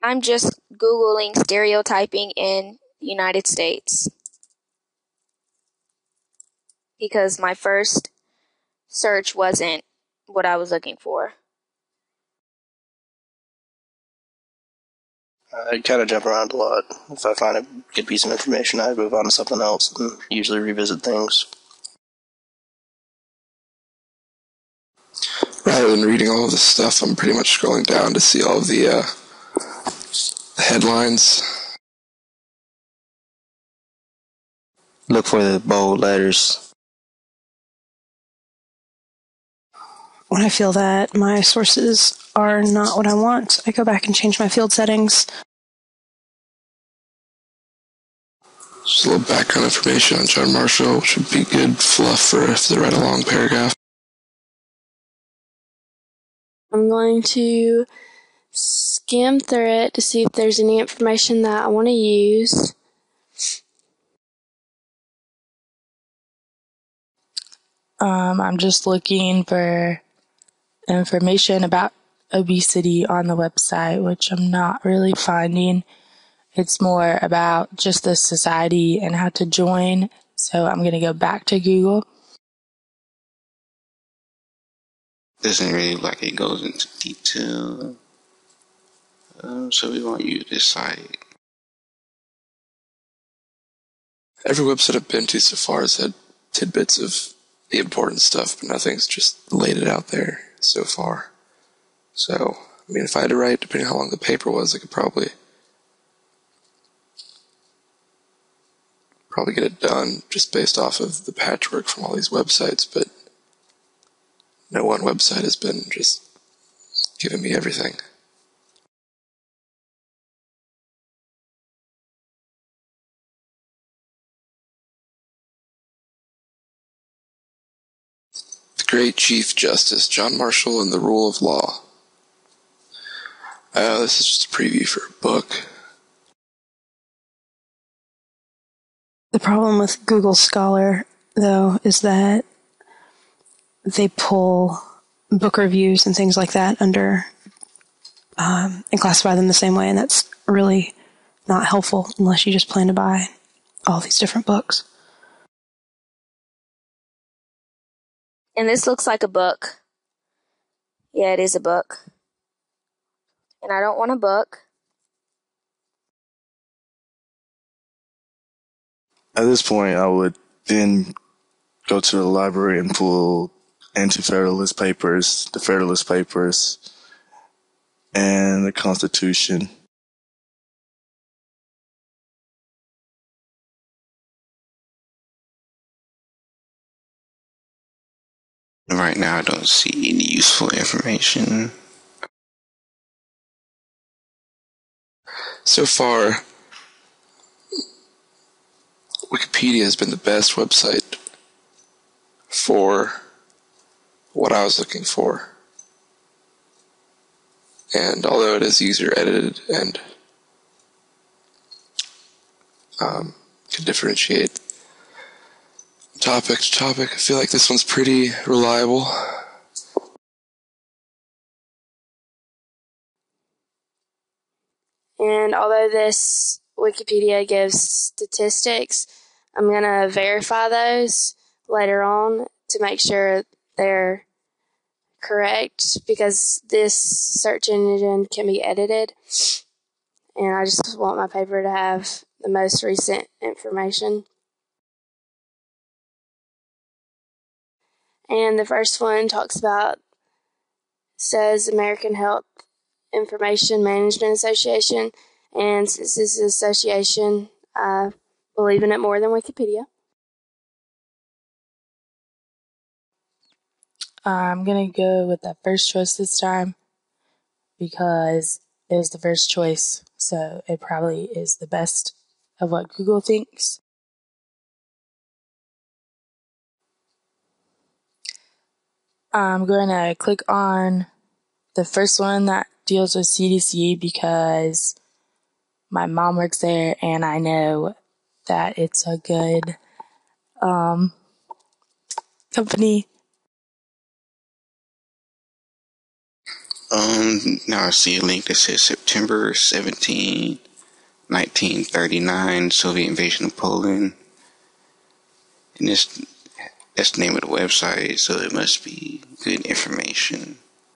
I'm just Googling stereotyping in the United States because my first search wasn't what I was looking for. I kind of jump around a lot. If I find a good piece of information, I move on to something else and usually revisit things. Rather than reading all of this stuff, I'm pretty much scrolling down to see all of the headlines. Look for the bold letters. When I feel that my sources are not what I want, I go back and change my field settings. Just a little background information on John Marshall, which would be good fluff for if they write a long paragraph. I'm going to skim through it to see if there's any information that I want to use. I'm just looking for information about obesity on the website, which I'm not really finding. It's more about just the society and how to join. So I'm going to go back to Google. Doesn't really like it goes into detail. So we won't use this site. Every website I've been to so far has had tidbits of the important stuff, but nothing's just laid it out there so far. So, I mean, if I had to write, depending on how long the paper was, I could probably get it done just based off of the patchwork from all these websites, but no one website has been just giving me everything. The Great Chief Justice, John Marshall and the Rule of Law. This is just a preview for a book. The problem with Google Scholar, though, is that they pull book reviews and things like that under and classify them the same way, and that's really not helpful unless you just plan to buy all these different books. And this looks like a book. Yeah, it is a book. And I don't want a book. At this point, I would then go to the library and pull anti-federalist papers, the Federalist Papers, and the Constitution. Right now, I don't see any useful information. So far, Wikipedia has been the best website for what I was looking for. And although it is user edited and can differentiate topic to topic, I feel like this one's pretty reliable. And although this Wikipedia gives statistics, I'm going to verify those later on to make sure they're correct, because this search engine can be edited, and I just want my paper to have the most recent information. And the first one says American Health Information Management Association, and since this is an association, I believe in it more than Wikipedia. I'm going to go with that first choice this time because it was the first choice, so it probably is the best of what Google thinks. I'm going to click on the first one that deals with CDC because my mom works there and I know that it's a good company. Now I see a link that says September 17, 1939, Soviet invasion of Poland. And that's the name of the website, so it must be good information.